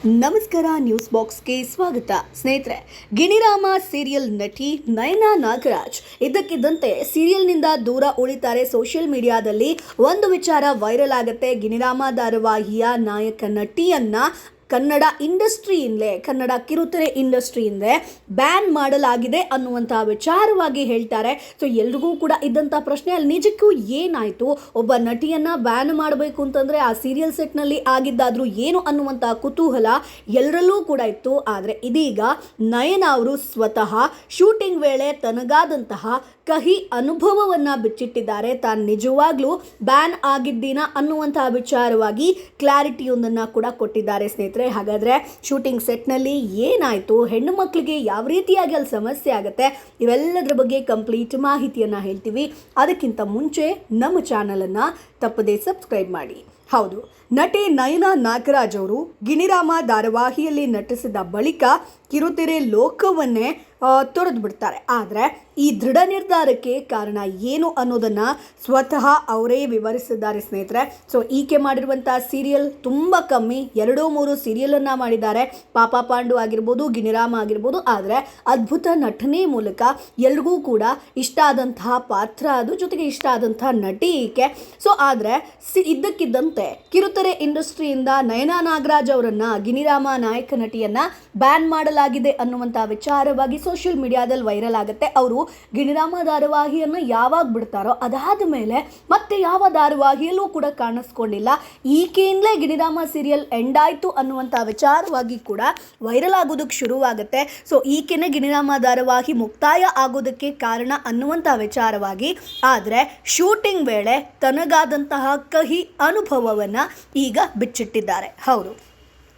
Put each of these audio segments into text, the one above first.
ನಮಸ್ಕಾರ, ನ್ಯೂಸ್ ಬಾಕ್ಸ್ಗೆ ಸ್ವಾಗತ. ಸ್ನೇಹಿತರೆ, ಗಿಣಿರಾಮ ಸೀರಿಯಲ್ ನಟಿ ನಯನಾ ನಾಗರಾಜ್ ಇದ್ದಕ್ಕಿದ್ದಂತೆ ಸೀರಿಯಲ್ನಿಂದ ದೂರ ಉಳಿತಾರೆ. ಸೋಷಿಯಲ್ ಮೀಡಿಯಾದಲ್ಲಿ ಒಂದು ವಿಚಾರ ವೈರಲ್ ಆಗುತ್ತೆ. ಗಿಣಿರಾಮ ಧಾರಾವಾಹಿಯ ನಾಯಕ ನಟಿಯನ್ನ ಕನ್ನಡ ಇಂಡಸ್ಟ್ರಿಯಿಂದಲೇ, ಕನ್ನಡ ಕಿರುತೆರೆ ಇಂಡಸ್ಟ್ರಿಯಿಂದಲೇ ಬ್ಯಾನ್ ಮಾಡಲಾಗಿದೆ ಅನ್ನುವಂಥ ವಿಚಾರವಾಗಿ ಹೇಳ್ತಾರೆ. ಸೊ ಎಲ್ರಿಗೂ ಕೂಡ ಇದ್ದಂಥ ಪ್ರಶ್ನೆ, ಅಲ್ಲಿ ನಿಜಕ್ಕೂ ಏನಾಯಿತು? ಒಬ್ಬ ನಟಿಯನ್ನು ಬ್ಯಾನ್ ಮಾಡಬೇಕು ಅಂತಂದರೆ ಆ ಸೀರಿಯಲ್ ಸೆಟ್ನಲ್ಲಿ ಆಗಿದ್ದಾದರೂ ಏನು ಅನ್ನುವಂಥ ಕುತೂಹಲ ಎಲ್ಲರಲ್ಲೂ ಕೂಡ ಇತ್ತು. ಆದರೆ ಇದೀಗ ನಯನಾ ಅವರು ಸ್ವತಃ ಶೂಟಿಂಗ್ ವೇಳೆ ತನಗಾದಂತಹ ಕಹಿ ಅನುಭವವನ್ನು ಬಿಚ್ಚಿಟ್ಟಿದ್ದಾರೆ. ತಾನು ನಿಜವಾಗ್ಲೂ ಬ್ಯಾನ್ ಆಗಿದ್ದೀನಾ ಅನ್ನುವಂಥ ವಿಚಾರವಾಗಿ ಕ್ಲಾರಿಟಿಯೊಂದನ್ನು ಕೂಡ ಕೊಟ್ಟಿದ್ದಾರೆ. ಸ್ನೇಹಿತರೆ, ಹಾಗಾದರೆ ಶೂಟಿಂಗ್ ಸೆಟ್ನಲ್ಲಿ ಏನಾಯಿತು, ಹೆಣ್ಣು ಮಕ್ಕಳಿಗೆ ಯಾವ ರೀತಿಯಾಗಿ ಅಲ್ಲಿ ಸಮಸ್ಯೆ ಆಗುತ್ತೆ, ಇವೆಲ್ಲದರ ಬಗ್ಗೆ ಕಂಪ್ಲೀಟ್ ಮಾಹಿತಿಯನ್ನು ಹೇಳ್ತೀವಿ. ಅದಕ್ಕಿಂತ ಮುಂಚೆ ನಮ್ಮ ಚಾನಲನ್ನು ತಪ್ಪದೇ ಸಬ್ಸ್ಕ್ರೈಬ್ ಮಾಡಿ. ಹೌದು, ನಟಿ ನಯನಾ ನಾಗರಾಜ್ ಅವರು ಗಿಣಿರಾಮ ಧಾರಾವಾಹಿಯಲ್ಲಿ ನಟಿಸಿದ ಬಳಿಕ ಕಿರುತೆರೆ ಲೋಕವನ್ನೇ ತೊರೆದು ಬಿಡ್ತಾರೆ. ಆದರೆ ಈ ದೃಢ ನಿರ್ಧಾರಕ್ಕೆ ಕಾರಣ ಏನು ಅನ್ನೋದನ್ನು ಸ್ವತಃ ಅವರೇ ವಿವರಿಸಿದ್ದಾರೆ. ಸ್ನೇಹಿತರೆ, ಸೊ ಈಕೆ ಮಾಡಿರುವಂಥ ಸೀರಿಯಲ್ ತುಂಬ ಕಮ್ಮಿ, 2-3 ಸೀರಿಯಲನ್ನು ಮಾಡಿದ್ದಾರೆ. ಪಾಪ ಪಾಂಡು ಆಗಿರ್ಬೋದು, ಗಿಣಿರಾಮ ಆಗಿರ್ಬೋದು. ಆದರೆ ಅದ್ಭುತ ನಟನೆ ಮೂಲಕ ಎಲ್ರಿಗೂ ಕೂಡ ಇಷ್ಟ ಆದಂತಹ ಪಾತ್ರ ಅದು, ಜೊತೆಗೆ ಇಷ್ಟ ಆದಂತಹ ನಟಿ ಈಕೆ. ಸೊ ಆದರೆ ಇದ್ದಕ್ಕಿದ್ದಂತೆ ಕಿರುತೆರೆ ಇಂಡಸ್ಟ್ರಿಯಿಂದ ನಯನಾ ನಾಗರಾಜ್ ಅವರನ್ನು, ಗಿಣಿರಾಮ ನಾಯಕ ನಟಿಯನ್ನು ಬ್ಯಾನ್ ಮಾಡಲಾಗಿದೆ ಅನ್ನುವಂಥ ವಿಚಾರವಾಗಿ ಸೋಷಿಯಲ್ ಮೀಡಿಯಾದಲ್ಲಿ ವೈರಲ್ ಆಗುತ್ತೆ. ಅವರು ಗಿಣಿರಾಮ ಧಾರಾವಾಹಿಯನ್ನು ಯಾವಾಗ ಬಿಡ್ತಾರೋ ಅದಾದ ಮೇಲೆ ಮತ್ತೆ ಯಾವ ಧಾರಾವಾಹಿಯಲ್ಲೂ ಕೂಡ ಕಾಣಿಸ್ಕೊಂಡಿಲ್ಲ. ಈಕೆಯಿಂದಲೇ ಗಿಣಿರಾಮ ಸೀರಿಯಲ್ ಎಂಡ್ ಆಯಿತು ಅನ್ನುವಂಥ ವಿಚಾರವಾಗಿ ಕೂಡ ವೈರಲ್ ಆಗೋದಕ್ಕೆ ಶುರುವಾಗುತ್ತೆ. ಸೊ ಈಕೆನೇ ಗಿಣಿರಾಮ ಧಾರಾವಾಹಿ ಮುಕ್ತಾಯ ಆಗೋದಕ್ಕೆ ಕಾರಣ ಅನ್ನುವಂಥ ವಿಚಾರವಾಗಿ. ಆದರೆ ಶೂಟಿಂಗ್ ವೇಳೆ ತನಗಾದಂತಹ ಕಹಿ ಅನುಭವವನ್ನು ಈಗ ಬಿಚ್ಚಿಟ್ಟಿದ್ದಾರೆ. ಹೌದು,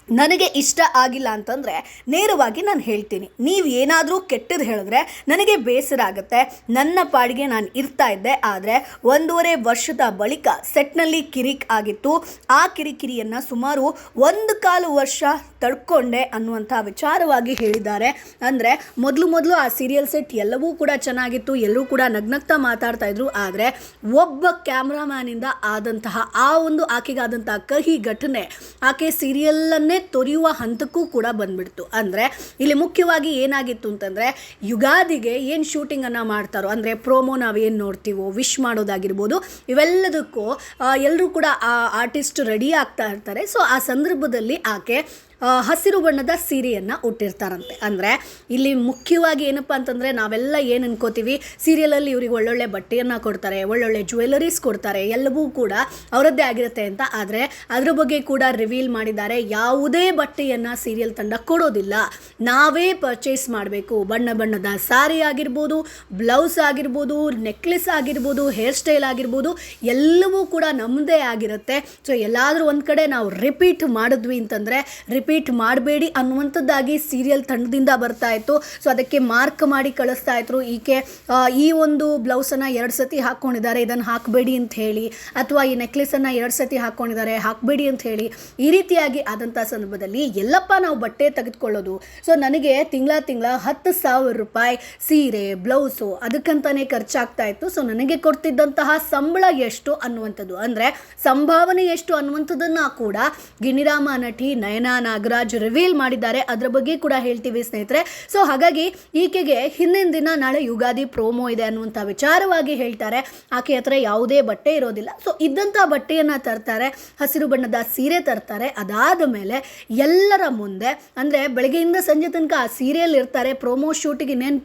ನನಗೆ ಇಷ್ಟ ಆಗಿಲ್ಲ ಅಂತಂದರೆ ನೇರವಾಗಿ ನಾನು ಹೇಳ್ತೀನಿ. ನೀವು ಏನಾದರೂ ಕೆಟ್ಟದ್ದು ಹೇಳಿದ್ರೆ ನನಗೆ ಬೇಸರ ಆಗುತ್ತೆ. ನನ್ನ ಪಾಡಿಗೆ ನಾನು ಇರ್ತಾ ಇದ್ದೆ. ಆದರೆ 1.5 ವರ್ಷದ ಬಳಿಕ ಸೆಟ್ನಲ್ಲಿ ಕಿರಿಕ್ ಆಗಿತ್ತು. ಆ ಕಿರಿಕಿರಿಯನ್ನು ಸುಮಾರು 1.25 ವರ್ಷ ತಡ್ಕೊಂಡೆ ಅನ್ನುವಂಥ ವಿಚಾರವಾಗಿ ಹೇಳಿದ್ದಾರೆ. ಅಂದರೆ ಮೊದಲು ಆ ಸೀರಿಯಲ್ ಸೆಟ್ ಎಲ್ಲವೂ ಕೂಡ ಚೆನ್ನಾಗಿತ್ತು, ಎಲ್ಲರೂ ಕೂಡ ನಗ್ನಗ್ತಾ ಮಾತಾಡ್ತಾ ಇದ್ರು. ಆದರೆ ಒಬ್ಬ ಕ್ಯಾಮ್ರಾಮ್ಯಾನಿಂದ ಆದಂತಹ ಆ ಒಂದು ಆಕೆಗಾದಂತಹ ಕಹಿ ಘಟನೆ ಆಕೆ ಸೀರಿಯಲನ್ನೇ ತೊರೆಯುವ ಹಂತಕ್ಕೂ ಕೂಡ ಬಂದ್ಬಿಡ್ತು. ಅಂದರೆ ಇಲ್ಲಿ ಮುಖ್ಯವಾಗಿ ಏನಾಗಿತ್ತು ಅಂತಂದರೆ, ಯುಗಾದಿಗೆ ಏನು ಶೂಟಿಂಗನ್ನು ಮಾಡ್ತಾರೋ, ಅಂದರೆ ಪ್ರೋಮೋ ನಾವೇನು ನೋಡ್ತೀವೋ, ವಿಶ್ ಮಾಡೋದಾಗಿರ್ಬೋದು, ಇವೆಲ್ಲದಕ್ಕೂ ಎಲ್ಲರೂ ಕೂಡ ಆ ಆರ್ಟಿಸ್ಟ್ ರೆಡಿ ಆಗ್ತಾ ಇರ್ತಾರೆ. ಸೊ ಆ ಸಂದರ್ಭದಲ್ಲಿ ಆಕೆ ಹಸಿರು ಬಣ್ಣದ ಸೀರೆಯನ್ನು ಉಟ್ಟಿರ್ತಾರಂತೆ. ಅಂದರೆ ಇಲ್ಲಿ ಮುಖ್ಯವಾಗಿ ಏನಪ್ಪ ಅಂತಂದರೆ, ನಾವೆಲ್ಲ ಏನು ಅನ್ಕೋತೀವಿ, ಸೀರಿಯಲಲ್ಲಿ ಇವ್ರಿಗೆ ಒಳ್ಳೊಳ್ಳೆ ಬಟ್ಟೆಯನ್ನು ಕೊಡ್ತಾರೆ, ಒಳ್ಳೊಳ್ಳೆ ಜ್ಯುವೆಲರೀಸ್ ಕೊಡ್ತಾರೆ, ಎಲ್ಲವೂ ಕೂಡ ಅವರದ್ದೇ ಆಗಿರುತ್ತೆ ಅಂತ. ಆದರೆ ಅದ್ರ ಬಗ್ಗೆ ಕೂಡ ರಿವೀಲ್ ಮಾಡಿದ್ದಾರೆ. ಯಾವುದೇ ಬಟ್ಟೆಯನ್ನು ಸೀರಿಯಲ್ ತಂಡ ಕೊಡೋದಿಲ್ಲ, ನಾವೇ ಪರ್ಚೇಸ್ ಮಾಡಬೇಕು. ಬಣ್ಣ ಬಣ್ಣದ ಸಾರಿ ಆಗಿರ್ಬೋದು, ಬ್ಲೌಸ್ ಆಗಿರ್ಬೋದು, ನೆಕ್ಲೆಸ್ ಆಗಿರ್ಬೋದು, ಹೇರ್ ಸ್ಟೈಲ್ ಆಗಿರ್ಬೋದು, ಎಲ್ಲವೂ ಕೂಡ ನಮ್ಮದೇ ಆಗಿರುತ್ತೆ. ಸೊ ಎಲ್ಲಾದರೂ ಒಂದು ಕಡೆ ನಾವು ರಿಪೀಟ್ ಮಾಡಿದ್ವಿ ಅಂತಂದರೆ, ರಿಪೀಟ್ ಮಾಡಬೇಡಿ ಅನ್ನುವಂಥದ್ದಾಗಿ ಸೀರಿಯಲ್ ತಂಡದಿಂದ ಬರ್ತಾ ಇತ್ತು. ಸೊ ಅದಕ್ಕೆ ಮಾರ್ಕ್ ಮಾಡಿ ಕಳಿಸ್ತಾ ಇದ್ರು. ಈಕೆ ಈ ಒಂದು ಬ್ಲೌಸನ್ನು 2 ಸತಿ ಹಾಕ್ಕೊಂಡಿದ್ದಾರೆ, ಇದನ್ನು ಹಾಕಬೇಡಿ ಅಂತ ಹೇಳಿ, ಅಥವಾ ಈ ನೆಕ್ಲೆಸನ್ನು 2 ಸತಿ ಹಾಕ್ಕೊಂಡಿದ್ದಾರೆ, ಹಾಕಬೇಡಿ ಅಂತ ಹೇಳಿ. ಈ ರೀತಿಯಾಗಿ ಆದಂಥ ಸಂದರ್ಭದಲ್ಲಿ ಎಲ್ಲಪ್ಪ ನಾವು ಬಟ್ಟೆ ತೆಗೆದುಕೊಳ್ಳೋದು? ಸೊ ನನಗೆ ತಿಂಗಳ 10,000 ರೂಪಾಯಿ ಸೀರೆ, ಬ್ಲೌಸು ಅದಕ್ಕಂತಾನೆ ಖರ್ಚಾಗ್ತಾ ಇತ್ತು. ಸೊ ನನಗೆ ಕೊಡ್ತಿದ್ದಂತಹ ಸಂಬಳ ಎಷ್ಟು ಅನ್ನುವಂಥದ್ದು, ಅಂದರೆ ಸಂಭಾವನೆ ಎಷ್ಟು ಅನ್ನುವಂಥದ್ದನ್ನು ಕೂಡ ಗಿಣಿರಾಮ ನಟಿ ನಯನಾ ನಾಗರಾಜ್ ರಿವೀಲ್ ಮಾಡಿದ್ದಾರೆ. ಅದರ ಬಗ್ಗೆ ಕೂಡ ಹೇಳ್ತೀವಿ ಸ್ನೇಹಿತರೆ. ಸೊ ಹಾಗಾಗಿ ಈಕೆಗೆ ಹಿಂದಿನ ದಿನ ನಾಳೆ ಯುಗಾದಿ ಪ್ರೋಮೋ ಇದೆ ಅನ್ನುವಂಥ ವಿಚಾರವಾಗಿ ಹೇಳ್ತಾರೆ. ಆಕೆ ಹತ್ರ ಯಾವುದೇ ಬಟ್ಟೆ ಇರೋದಿಲ್ಲ. ಸೊ ಇದ್ದಂಥ ಬಟ್ಟೆಯನ್ನು ತರ್ತಾರೆ, ಹಸಿರು ಬಣ್ಣದ ಸೀರೆ ತರ್ತಾರೆ. ಅದಾದ ಮೇಲೆ ಎಲ್ಲರ ಮುಂದೆ, ಅಂದರೆ ಬೆಳಗ್ಗೆಯಿಂದ ಸಂಜೆ ತನಕ ಆ ಸೀರೆಯಲ್ಲಿ ಇರ್ತಾರೆ. ಪ್ರೋಮೋ ಶೂಟಿಗೆ ಇನ್ನೇನು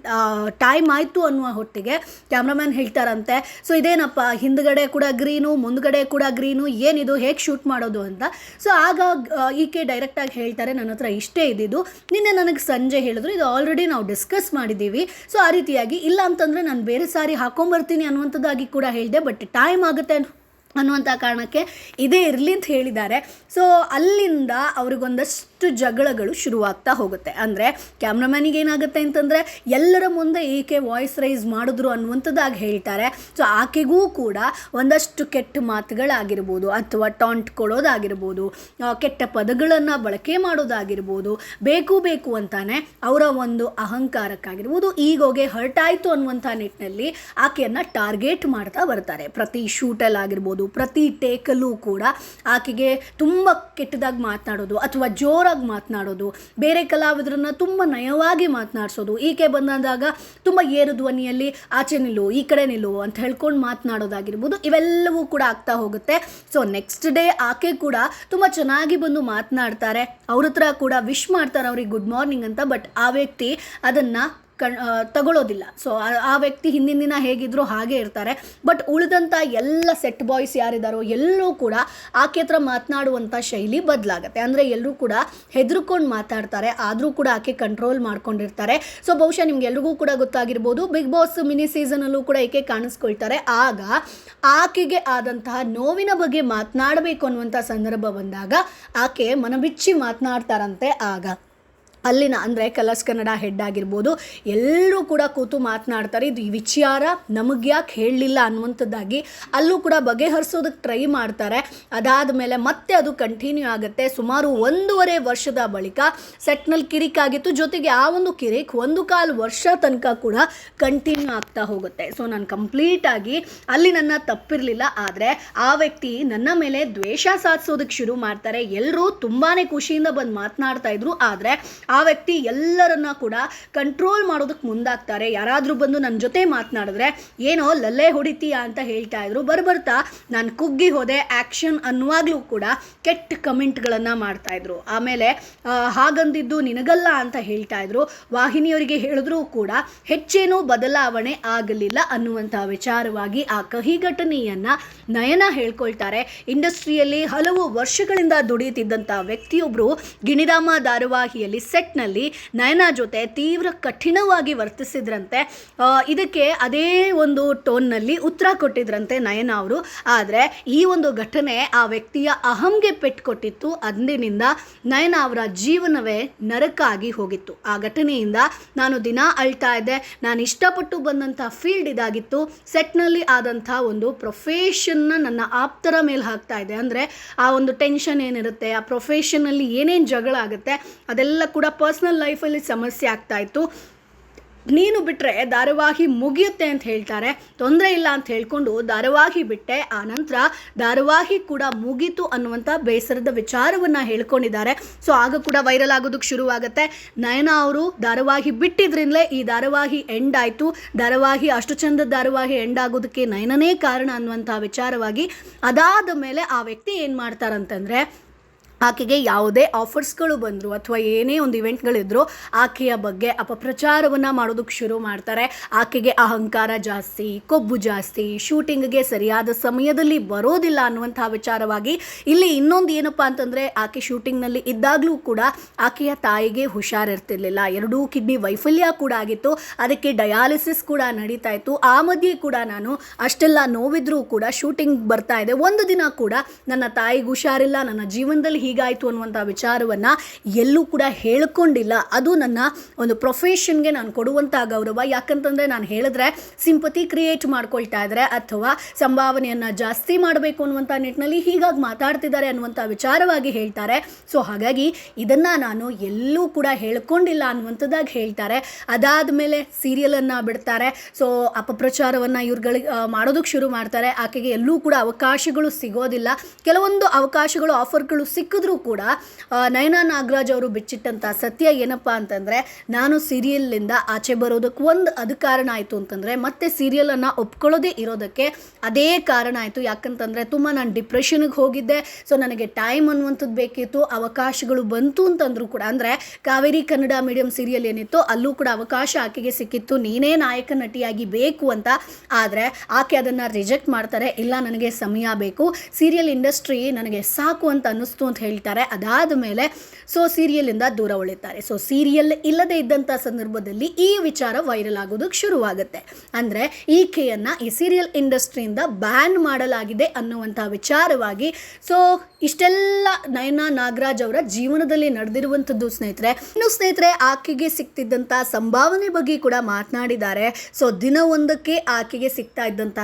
ಟೈಮ್ ಆಯಿತು ಅನ್ನುವ ಹೊತ್ತಿಗೆ ಕ್ಯಾಮ್ರಾಮ್ಯಾನ್ ಹೇಳ್ತಾರಂತೆ, ಸೊ ಇದೇನಪ್ಪ ಹಿಂದ್ಗಡೆ ಕೂಡ ಗ್ರೀನು, ಮುಂದ್ಗಡೆ ಕೂಡ ಗ್ರೀನು, ಏನಿದು, ಹೇಗೆ ಶೂಟ್ ಮಾಡೋದು ಅಂತ. ಸೊ ಆಗ ಈಕೆ ಡೈರೆಕ್ಟಾಗಿ ಹೇಳ್ತಾರೆ, ನನ್ನ ಹತ್ರ ಇಷ್ಟೇ ಇದ್ದಿದ್ದು, ನಿನ್ನೆ ನನಗೆ ಸಂಜೆ ಹೇಳಿದ್ರು, ಇದು ಆಲ್ರೆಡಿ ನಾವು ಡಿಸ್ಕಸ್ ಮಾಡಿದ್ದೀವಿ. ಸೊ ಆ ರೀತಿಯಾಗಿ ಇಲ್ಲ ಅಂತಂದರೆ ನಾನು ಬೇರೆ ಸಾರಿ ಹಾಕೊಂಬರ್ತೀನಿ ಅನ್ನುವಂಥದ್ದಾಗಿ ಕೂಡ ಹೇಳಿದೆ, ಬಟ್ ಟೈಮ್ ಆಗುತ್ತೆ ಅನ್ನುವಂಥ ಕಾರಣಕ್ಕೆ ಇದೇ ಇರಲಿ ಅಂತ ಹೇಳಿದ್ದಾರೆ. ಸೊ ಅಲ್ಲಿಂದ ಅವ್ರಿಗೊಂದಷ್ಟು ಜಗಳಗಳು ಶುರುವಾಗ್ತಾ ಹೋಗುತ್ತೆ. ಅಂದರೆ ಕ್ಯಾಮ್ರಾಮ್ಯಾನಿಗೆ ಏನಾಗುತ್ತೆ ಅಂತಂದರೆ, ಎಲ್ಲರ ಮುಂದೆ ಈಕೆ ವಾಯ್ಸ್ ರೈಸ್ ಮಾಡಿದ್ರು ಅನ್ನುವಂಥದ್ದಾಗಿ ಹೇಳ್ತಾರೆ. ಸೊ ಆಕೆಗೂ ಕೂಡ ಒಂದಷ್ಟು ಕೆಟ್ಟ ಮಾತುಗಳಾಗಿರ್ಬೋದು, ಅಥವಾ ಟಾಂಟ್ ಕೊಡೋದಾಗಿರ್ಬೋದು, ಕೆಟ್ಟ ಪದಗಳನ್ನು ಬಳಕೆ ಮಾಡೋದಾಗಿರ್ಬೋದು, ಬೇಕು ಅಂತಾನೆ ಅವರ ಒಂದು ಅಹಂಕಾರಕ್ಕಾಗಿರ್ಬೋದು, ಈಗೋಗೆ ಹರ್ಟ್ ಆಯಿತು ಅನ್ನುವಂಥ ನಿಟ್ಟಿನಲ್ಲಿ ಆಕೆಯನ್ನು ಟಾರ್ಗೆಟ್ ಮಾಡ್ತಾ ಬರ್ತಾರೆ. ಪ್ರತಿ ಶೂಟಲ್ಲಾಗಿರ್ಬೋದು, ಪ್ರತಿ ಟೇಕಲ್ಲೂ ಕೂಡ ಆಕೆಗೆ ತುಂಬ ಕೆಟ್ಟದಾಗಿ ಮಾತನಾಡೋದು ಅಥವಾ ಜೋರಾಗಿ ಮಾತನಾಡೋದು, ಬೇರೆ ಕಲಾವಿದರನ್ನ ತುಂಬ ನಯವಾಗಿ ಮಾತನಾಡಿಸೋದು, ಈಕೆ ಬಂದಾಗ ತುಂಬ ಏರು ಧ್ವನಿಯಲ್ಲಿ ಆಚೆ ನಿಲ್ಲು, ಈ ಕಡೆ ನಿಲ್ಲು ಅಂತ ಹೇಳ್ಕೊಂಡು ಮಾತನಾಡೋದಾಗಿರ್ಬೋದು, ಇವೆಲ್ಲವೂ ಕೂಡ ಆಗ್ತಾ ಹೋಗುತ್ತೆ. ಸೊ ನೆಕ್ಸ್ಟ್ ಡೇ ಆಕೆ ಕೂಡ ತುಂಬ ಚೆನ್ನಾಗಿ ಬಂದು ಮಾತನಾಡ್ತಾರೆ, ಅವ್ರ ಹತ್ರ ಕೂಡ ವಿಶ್ ಮಾಡ್ತಾರೆ ಅವ್ರಿಗೆ ಗುಡ್ ಮಾರ್ನಿಂಗ್ ಅಂತ. ಬಟ್ ಆ ವ್ಯಕ್ತಿ ಅದನ್ನು ತಗೊಳ್ಳೋದಿಲ್ಲ. ಸೊ ಆ ವ್ಯಕ್ತಿ ಹಿಂದಿನ ದಿನ ಹೇಗಿದ್ರು ಹಾಗೆ ಇರ್ತಾರೆ. ಬಟ್ ಉಳಿದಂಥ ಎಲ್ಲ ಸೆಟ್ ಬಾಯ್ಸ್ ಯಾರಿದ್ದಾರೋ ಎಲ್ಲರೂ ಕೂಡ ಆಕೆ ಹತ್ರ ಮಾತನಾಡುವಂಥ ಶೈಲಿ ಬದಲಾಗುತ್ತೆ. ಅಂದರೆ ಎಲ್ಲರೂ ಕೂಡ ಹೆದರ್ಕೊಂಡು ಮಾತಾಡ್ತಾರೆ, ಆದರೂ ಕೂಡ ಆಕೆ ಕಂಟ್ರೋಲ್ ಮಾಡ್ಕೊಂಡಿರ್ತಾರೆ. ಸೊ ಬಹುಶಃ ನಿಮ್ಗೆಲ್ರಿಗೂ ಕೂಡ ಗೊತ್ತಾಗಿರ್ಬೋದು, ಬಿಗ್ ಬಾಸ್ ಮಿನಿ ಸೀಸನಲ್ಲೂ ಕೂಡ ಈಕೆ ಕಾಣಿಸ್ಕೊಳ್ತಾರೆ. ಆಗ ಆಕೆಗೆ ಆದಂತಹ ನೋವಿನ ಬಗ್ಗೆ ಮಾತನಾಡಬೇಕು ಅನ್ನುವಂಥ ಸಂದರ್ಭ ಬಂದಾಗ ಆಕೆ ಮನಬಿಚ್ಚಿ ಮಾತನಾಡ್ತಾರಂತೆ. ಆಗ ಅಲ್ಲಿನ ಅಂದರೆ ಕಲರ್ಸ್ ಕನ್ನಡ ಹೆಡ್ ಆಗಿರ್ಬೋದು ಎಲ್ಲರೂ ಕೂಡ ಕೂತು ಮಾತನಾಡ್ತಾರೆ. ಇದು ಈ ವಿಚಾರ ನಮಗೆ ಯಾಕೆ ಹೇಳಲಿಲ್ಲ ಅನ್ನುವಂಥದ್ದಾಗಿ ಅಲ್ಲೂ ಕೂಡ ಬಗೆಹರಿಸೋದಕ್ಕೆ ಟ್ರೈ ಮಾಡ್ತಾರೆ. ಅದಾದ ಮೇಲೆ ಮತ್ತೆ ಅದು ಕಂಟಿನ್ಯೂ ಆಗುತ್ತೆ. ಸುಮಾರು 1.5 ವರ್ಷದ ಬಳಿಕ ಸೆಟ್ನಲ್ಲಿ ಕಿರಿಕಾಗಿತ್ತು, ಜೊತೆಗೆ ಆ ಒಂದು ಕಿರಿಕ್ 1.25 ವರ್ಷ ತನಕ ಕೂಡ ಕಂಟಿನ್ಯೂ ಆಗ್ತಾ ಹೋಗುತ್ತೆ. ಸೊ ನಾನು ಕಂಪ್ಲೀಟಾಗಿ ಅಲ್ಲಿ ನನ್ನ ತಪ್ಪಿರಲಿಲ್ಲ, ಆದರೆ ಆ ವ್ಯಕ್ತಿ ನನ್ನ ಮೇಲೆ ದ್ವೇಷ ಸಾಧಿಸೋದಕ್ಕೆ ಶುರು ಮಾಡ್ತಾರೆ. ಎಲ್ಲರೂ ತುಂಬಾ ಖುಷಿಯಿಂದ ಬಂದು ಮಾತನಾಡ್ತಾ ಇದ್ರು, ಆದರೆ ಆ ವ್ಯಕ್ತಿ ಎಲ್ಲರನ್ನ ಕೂಡ ಕಂಟ್ರೋಲ್ ಮಾಡೋದಕ್ಕೆ ಮುಂದಾಗ್ತಾರೆ. ಯಾರಾದರೂ ಬಂದು ನನ್ನ ಜೊತೆ ಮಾತನಾಡಿದ್ರೆ ಏನೋ ಲಲ್ಲೆ ಹೊಡಿತೀಯಾ ಅಂತ ಹೇಳ್ತಾ ಇದ್ರು. ಬರ್ತಾ ನಾನು ಕುಗ್ಗಿ ಹೋದೆ ಆ್ಯಕ್ಷನ್ ಅನ್ನುವಾಗಲೂ ಕೂಡ ಕೆಟ್ಟ ಕಮೆಂಟ್ಗಳನ್ನು ಮಾಡ್ತಾ ಇದ್ರು. ಆಮೇಲೆ ಹಾಗಂದಿದ್ದು ನಿನಗಲ್ಲ ಅಂತ ಹೇಳ್ತಾ ಇದ್ರು. ವಾಹಿನಿಯವರಿಗೆ ಹೇಳಿದ್ರೂ ಕೂಡ ಹೆಚ್ಚೇನೂ ಬದಲಾವಣೆ ಆಗಲಿಲ್ಲ ಅನ್ನುವಂಥ ವಿಚಾರವಾಗಿ ಆ ಕಹಿ ಘಟನೆಯನ್ನು ನಯನ ಹೇಳ್ಕೊಳ್ತಾರೆ. ಇಂಡಸ್ಟ್ರಿಯಲ್ಲಿ ಹಲವು ವರ್ಷಗಳಿಂದ ದುಡಿಯುತ್ತಿದ್ದಂಥ ವ್ಯಕ್ತಿಯೊಬ್ಬರು ಗಿಣಿರಾಮ ಧಾರಾವಾಹಿಯಲ್ಲಿ ಸೆಟ್ನಲ್ಲಿ ನಯನ ಜೊತೆ ತೀವ್ರ ಕಠಿಣವಾಗಿ ವರ್ತಿಸಿದ್ರಂತೆ. ಇದಕ್ಕೆ ಅದೇ ಒಂದು ಟೋನ್ನಲ್ಲಿ ಉತ್ತರ ಕೊಟ್ಟಿದ್ರಂತೆ ನಯನ ಅವರು. ಆದರೆ ಈ ಒಂದು ಘಟನೆ ಆ ವ್ಯಕ್ತಿಯ ಅಹಂಗೆ ಪೆಟ್ಟು ಕೊಟ್ಟಿತ್ತು. ಅಂದಿನಿಂದ ನಯನ ಅವರ ಜೀವನವೇ ನರಕಾಗಿ ಹೋಗಿತ್ತು. ಆ ಘಟನೆಯಿಂದ ನಾನು ದಿನ ಅಳ್ತಾ ಇದ್ದೆ. ನಾನು ಇಷ್ಟಪಟ್ಟು ಬಂದಂಥ ಫೀಲ್ಡ್ ಇದಾಗಿತ್ತು. ಸೆಟ್ನಲ್ಲಿ ಆದಂಥ ಒಂದು ಪ್ರೊಫೆಷನ್ನ ನನ್ನ ಆಪ್ತರ ಮೇಲೆ ಹಾಕ್ತಾ ಇದೆ. ಅಂದರೆ ಆ ಒಂದು ಟೆನ್ಷನ್ ಏನಿರುತ್ತೆ, ಆ ಪ್ರೊಫೆಷನಲ್ಲಿ ಏನೇನು ಜಗಳ ಆಗುತ್ತೆ ಅದೆಲ್ಲ ಕೂಡ ಪರ್ಸ್ನಲ್ ಲೈಫಲ್ಲಿ ಸಮಸ್ಯೆ ಆಗ್ತಾ ಇತ್ತು. ನೀನು ಬಿಟ್ಟರೆ ಧಾರಾವಾಹಿ ಮುಗಿಯುತ್ತೆ ಅಂತ ಹೇಳ್ತಾರೆ. ತೊಂದರೆ ಇಲ್ಲ ಅಂತ ಹೇಳ್ಕೊಂಡು ಧಾರಾವಾಹಿ ಬಿಟ್ಟೆ. ಆ ನಂತರ ಧಾರಾವಾಹಿ ಕೂಡ ಮುಗೀತು ಅನ್ನುವಂಥ ಬೇಸರದ ವಿಚಾರವನ್ನು ಹೇಳ್ಕೊಂಡಿದ್ದಾರೆ. ಸೊ ಆಗ ಕೂಡ ವೈರಲ್ ಆಗೋದಕ್ಕೆ ಶುರುವಾಗುತ್ತೆ. ನಯನ ಅವರು ಧಾರಾವಾಹಿ ಬಿಟ್ಟಿದ್ರಿಂದಲೇ ಈ ಧಾರಾವಾಹಿ ಎಂಡ್ ಆಯಿತು, ಧಾರಾವಾಹಿ ಅಷ್ಟು ಚಂದದ ಧಾರಾವಾಹಿ ಎಂಡ್ ಆಗೋದಕ್ಕೆ ನಯನನೇ ಕಾರಣ ಅನ್ನುವಂಥ ವಿಚಾರವಾಗಿ ಅದಾದ ಮೇಲೆ ಆ ವ್ಯಕ್ತಿ ಏನು ಮಾಡ್ತಾರಂತಂದರೆ, ಆಕೆಗೆ ಯಾವುದೇ ಆಫರ್ಸ್ಗಳು ಬಂದರು ಅಥವಾ ಏನೇ ಒಂದು ಇವೆಂಟ್ಗಳಿದ್ರು ಆಕೆಯ ಬಗ್ಗೆ ಅಪಪ್ರಚಾರವನ್ನು ಮಾಡೋದಕ್ಕೆ ಶುರು ಮಾಡ್ತಾರೆ. ಆಕೆಗೆ ಅಹಂಕಾರ ಜಾಸ್ತಿ, ಕೊಬ್ಬು ಜಾಸ್ತಿ, ಶೂಟಿಂಗ್ಗೆ ಸರಿಯಾದ ಸಮಯದಲ್ಲಿ ಬರೋದಿಲ್ಲ ಅನ್ನುವಂಥ ವಿಚಾರವಾಗಿ ಇಲ್ಲಿ ಇನ್ನೊಂದು ಏನಪ್ಪ ಅಂತಂದರೆ, ಆಕೆ ಶೂಟಿಂಗ್ನಲ್ಲಿ ಇದ್ದಾಗಲೂ ಕೂಡ ಆಕೆಯ ತಾಯಿಗೆ ಹುಷಾರಿರ್ತಿರ್ಲಿಲ್ಲ. 2 ಕಿಡ್ನಿ ವೈಫಲ್ಯ ಕೂಡ ಆಗಿತ್ತು. ಅದಕ್ಕೆ ಡಯಾಲಿಸಿಸ್ ಕೂಡ ನಡೀತಾ ಇತ್ತು. ಆ ಮಧ್ಯೆ ಕೂಡ ನಾನು ಅಷ್ಟೆಲ್ಲ ನೋವಿದ್ರೂ ಕೂಡ ಶೂಟಿಂಗ್ ಬರ್ತಾ ಇದೆ, ಒಂದು ದಿನ ಕೂಡ ನನ್ನ ತಾಯಿಗೆ ಹುಷಾರಿಲ್ಲ, ನನ್ನ ಜೀವನದಲ್ಲಿ ಹೀಗಾಯಿತು ಅನ್ನುವಂಥ ವಿಚಾರವನ್ನು ಎಲ್ಲೂ ಕೂಡ ಹೇಳ್ಕೊಂಡಿಲ್ಲ. ಅದು ನನ್ನ ಒಂದು ಪ್ರೊಫೆಷನ್ಗೆ ನಾನು ಕೊಡುವಂಥ ಗೌರವ. ಯಾಕಂತಂದರೆ ನಾನು ಹೇಳಿದ್ರೆ ಸಿಂಪತಿ ಕ್ರಿಯೇಟ್ ಮಾಡ್ಕೊಳ್ತಾ ಇದ್ದಾರೆ ಅಥವಾ ಸಂಭಾವನೆಯನ್ನು ಜಾಸ್ತಿ ಮಾಡಬೇಕು ಅನ್ನುವಂಥ ನಿಟ್ಟಿನಲ್ಲಿ ಹೀಗಾಗಿ ಮಾತಾಡ್ತಿದ್ದಾರೆ ಅನ್ನುವಂಥ ವಿಚಾರವಾಗಿ ಹೇಳ್ತಾರೆ. ಸೊ ಹಾಗಾಗಿ ಇದನ್ನು ನಾನು ಎಲ್ಲೂ ಕೂಡ ಹೇಳ್ಕೊಂಡಿಲ್ಲ ಅನ್ನುವಂಥದ್ದಾಗಿ ಹೇಳ್ತಾರೆ. ಅದಾದ ಮೇಲೆ ಸೀರಿಯಲನ್ನು ಬಿಡ್ತಾರೆ. ಸೊ ಅಪಪ್ರಚಾರವನ್ನು ಇವ್ರುಗಳಿಗೆ ಮಾಡೋದಕ್ಕೆ ಶುರು ಮಾಡ್ತಾರೆ. ಆಕೆಗೆ ಎಲ್ಲೂ ಕೂಡ ಅವಕಾಶಗಳು ಸಿಗೋದಿಲ್ಲ. ಕೆಲವೊಂದು ಅವಕಾಶಗಳು ಆಫರ್ಗಳು ಸಿಕ್ಕಿದ್ರೂ ಕೂಡ ನಯನ ನಾಗರಾಜ್ ಅವರು ಬಿಚ್ಚಿಟ್ಟಂಥ ಸತ್ಯ ಏನಪ್ಪ ಅಂತಂದರೆ, ನಾನು ಸೀರಿಯಲ್ನಿಂದ ಆಚೆ ಬರೋದಕ್ಕೆ ಅದು ಕಾರಣ ಆಯಿತು ಅಂತಂದರೆ ಮತ್ತೆ ಸೀರಿಯಲನ್ನು ಒಪ್ಕೊಳ್ಳೋದೇ ಇರೋದಕ್ಕೆ ಅದೇ ಕಾರಣ ಆಯಿತು. ಯಾಕಂತಂದರೆ ತುಂಬ ನಾನು ಡಿಪ್ರೆಷನ್ಗೆ ಹೋಗಿದ್ದೆ. ಸೊ ನನಗೆ ಟೈಮ್ ಅನ್ನುವಂಥದ್ದು ಬೇಕಿತ್ತು, ಅವಕಾಶಗಳು ಬಂತು ಅಂತಂದರೂ ಕೂಡ, ಅಂದರೆ ಕಾವೇರಿ ಕನ್ನಡ ಮೀಡಿಯಂ ಸೀರಿಯಲ್ ಏನಿತ್ತು ಅಲ್ಲೂ ಕೂಡ ಅವಕಾಶ ಆಕೆಗೆ ಸಿಕ್ಕಿತ್ತು, ನೀನೇ ನಾಯಕ ನಟಿಯಾಗಿ ಬೇಕು ಅಂತ. ಆದರೆ ಆಕೆ ಅದನ್ನು ರಿಜೆಕ್ಟ್ ಮಾಡ್ತಾರೆ. ಇಲ್ಲ, ನನಗೆ ಸಮಯ ಬೇಕು, ಸೀರಿಯಲ್ ಇಂಡಸ್ಟ್ರಿ ನನಗೆ ಸಾಕು ಅಂತ ಅನ್ನಿಸ್ತು ಅಂತ ಹೇಳ್ತಾರೆ. ಅದಾದ ಮೇಲೆ ಸೊ ಸೀರಿಯಲಿಂದ ದೂರ ಉಳಿತಾರೆ. ಸೊ ಸೀರಿಯಲ್ ಇಲ್ಲದೆ ಇದ್ದಂಥ ಸಂದರ್ಭದಲ್ಲಿ ಈ ವಿಚಾರ ವೈರಲ್ ಆಗೋದಕ್ಕೆ ಶುರುವಾಗುತ್ತೆ. ಅಂದರೆ ಈಕೆಯನ್ನು ಈ ಸೀರಿಯಲ್ ಇಂಡಸ್ಟ್ರಿಯಿಂದ ಬ್ಯಾನ್ ಮಾಡಲಾಗಿದೆ ಅನ್ನುವಂಥ ವಿಚಾರವಾಗಿ. ಸೊ ಇಷ್ಟೆಲ್ಲ ನಯನ ನಾಗರಾಜ್ ಅವರ ಜೀವನದಲ್ಲಿ ನಡೆದಿರುವಂಥದ್ದು ಸ್ನೇಹಿತರೆ. ಇನ್ನು ಸ್ನೇಹಿತರೆ, ಆಕೆಗೆ ಸಿಗ್ತಿದ್ದಂಥ ಸಂಭಾವನೆ ಬಗ್ಗೆ ಕೂಡ ಮಾತನಾಡಿದ್ದಾರೆ. ಸೊ ದಿನವೊಂದಕ್ಕೆ ಆಕೆಗೆ ಸಿಗ್ತಾ ಇದ್ದಂಥ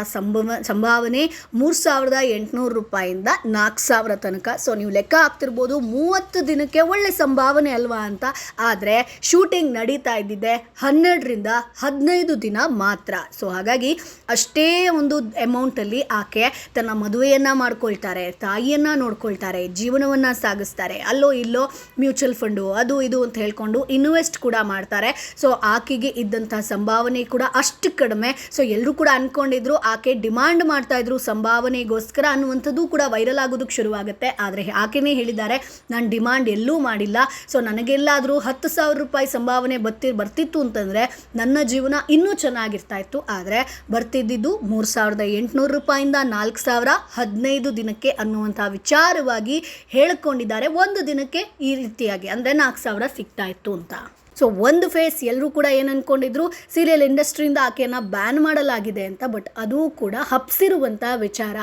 ಸಂಭಾವನೆ 3,800 ರೂಪಾಯಿಂದ 4,000 ತನಕ. ಸೊ ನೀವು ಲೆಕ್ಕ ಆಗ್ತಿರ್ಬೋದು 30 ದಿನಕ್ಕೆ ಒಳ್ಳೆ ಸಂಭಾವನೆ ಅಲ್ವಾ ಅಂತ. ಆದರೆ ಶೂಟಿಂಗ್ ನಡೀತಾ ಇದ್ದಿದ್ದೆ 12ರಿಂದ 15 ದಿನ ಮಾತ್ರ. ಸೊ ಹಾಗಾಗಿ ಅಷ್ಟೇ ಒಂದು ಅಮೌಂಟಲ್ಲಿ ಆಕೆ ತನ್ನ ಮದುವೆಯನ್ನು ಮಾಡ್ಕೊಳ್ತಾರೆ, ತಾಯಿಯನ್ನು ನೋಡ್ಕೊಳ್ತಾರೆ, ಜೀವನವನ್ನು ಸಾಗಿಸ್ತಾರೆ. ಅಲ್ಲೋ ಇಲ್ಲೋ ಮ್ಯೂಚುವಲ್ ಫಂಡು ಅದು ಇದು ಅಂತ ಹೇಳ್ಕೊಂಡು ಇನ್ವೆಸ್ಟ್ ಕೂಡ ಮಾಡ್ತಾರೆ. ಸೊ ಆಕೆಗೆ ಇದ್ದಂಥ ಸಂಭಾವನೆ ಕೂಡ ಅಷ್ಟು ಕಡಿಮೆ. ಸೊ ಎಲ್ಲರೂ ಕೂಡ ಅಂದ್ಕೊಂಡಿದ್ರು ಆಕೆ ಡಿಮಾಂಡ್ ಮಾಡ್ತಾ ಇದ್ರು ಸಂಭಾವನೆಗೋಸ್ಕರ ಅನ್ನುವಂಥದ್ದು ಕೂಡ ವೈರಲ್ ಆಗೋದಕ್ಕೆ ಶುರುವಾಗುತ್ತೆ. ಆದರೆ ಆಕೆನೇ ಹೇಳಿದ್ದಾರೆ, ನಾನು ಡಿಮಾಂಡ್ ಎಲ್ಲೂ ಮಾಡಿಲ್ಲ. ಸೊ ನನಗೆಲ್ಲಾದರೂ 10,000 ರೂಪಾಯಿ ಸಂಭಾವನೆ ಬರ್ತಿತ್ತು ಅಂತಂದರೆ ನನ್ನ ಜೀವನ ಇನ್ನೂ ಚೆನ್ನಾಗಿರ್ತಾ ಇತ್ತು. ಆದರೆ ಬರ್ತಿದ್ದಿದ್ದು 3,800 ರೂಪಾಯಿಂದ 4,000 15 ದಿನಕ್ಕೆ ಅನ್ನುವಂಥ ವಿಚಾರವಾಗಿ ಹೇಳಿಕೊಂಡಿದ್ದಾರೆ. ಒಂದು ದಿನಕ್ಕೆ ಈ ರೀತಿಯಾಗಿ ಅಂದರೆ 4,000 ಸಿಗ್ತಾ ಇತ್ತು ಅಂತ. ಸೊ ಒಂದು ಫೇಸ್ ಎಲ್ಲರೂ ಕೂಡ ಏನು ಅಂದ್ಕೊಂಡಿದ್ರು, ಸೀರಿಯಲ್ ಇಂಡಸ್ಟ್ರಿಯಿಂದ ಆಕೆಯನ್ನು ಬ್ಯಾನ್ ಮಾಡಲಾಗಿದೆ ಅಂತ. ಬಟ್ ಅದು ಕೂಡ ಹಬ್ಸಿರುವಂಥ ವಿಚಾರ.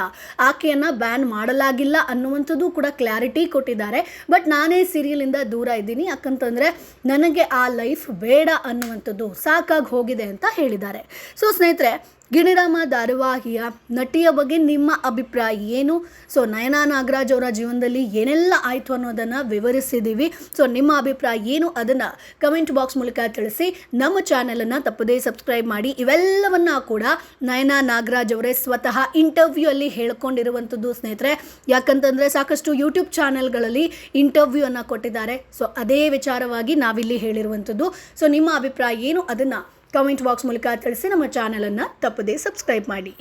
ಆಕೆಯನ್ನು ಬ್ಯಾನ್ ಮಾಡಲಾಗಿಲ್ಲ ಅನ್ನುವಂಥದ್ದು ಕೂಡ ಕ್ಲಾರಿಟಿ ಕೊಟ್ಟಿದ್ದಾರೆ. ಬಟ್ ನಾನೇ ಸೀರಿಯಲಿಂದ ದೂರ ಇದ್ದೀನಿ, ಯಾಕಂತಂದರೆ ನನಗೆ ಆ ಲೈಫ್ ಬೇಡ ಅನ್ನುವಂಥದ್ದು ಸಾಕಾಗಿ ಹೋಗಿದೆ ಅಂತ ಹೇಳಿದ್ದಾರೆ. ಸೊ ಸ್ನೇಹಿತರೆ, ಗಿಣಿರಾಮ ಧಾರಾವಾಹಿಯ ನಟಿಯ ಬಗ್ಗೆ ನಿಮ್ಮ ಅಭಿಪ್ರಾಯ ಏನು? ಸೊ ನಯನಾ ನಾಗರಾಜ್ ಅವರ ಜೀವನದಲ್ಲಿ ಏನೆಲ್ಲ ಆಯಿತು ಅನ್ನೋದನ್ನು ವಿವರಿಸಿದ್ದೀವಿ. ಸೊ ನಿಮ್ಮ ಅಭಿಪ್ರಾಯ ಏನು ಅದನ್ನು ಕಮೆಂಟ್ ಬಾಕ್ಸ್ ಮೂಲಕ ತಿಳಿಸಿ. ನಮ್ಮ ಚಾನಲನ್ನು ತಪ್ಪದೇ ಸಬ್ಸ್ಕ್ರೈಬ್ ಮಾಡಿ. ಇವೆಲ್ಲವನ್ನ ಕೂಡ ನಯನಾ ನಾಗರಾಜ್ ಅವರೇ ಸ್ವತಃ ಇಂಟರ್ವ್ಯೂ ಅಲ್ಲಿ ಹೇಳ್ಕೊಂಡಿರುವಂಥದ್ದು ಸ್ನೇಹಿತರೆ. ಯಾಕಂತಂದರೆ ಸಾಕಷ್ಟು ಯೂಟ್ಯೂಬ್ ಚಾನಲ್ಗಳಲ್ಲಿ ಇಂಟರ್ವ್ಯೂ ಅನ್ನು ಕೊಟ್ಟಿದ್ದಾರೆ. ಸೊ ಅದೇ ವಿಚಾರವಾಗಿ ನಾವಿಲ್ಲಿ ಹೇಳಿರುವಂಥದ್ದು. ಸೊ ನಿಮ್ಮ ಅಭಿಪ್ರಾಯ ಏನು ಅದನ್ನು ಕಮೆಂಟ್ ಬಾಕ್ಸ್ ಮೂಲಕ ತಿಳಿಸಿ. ನಮ್ಮ ಚಾನಲನ್ನು ತಪ್ಪದೇ ಸಬ್ಸ್ಕ್ರೈಬ್ ಮಾಡಿ.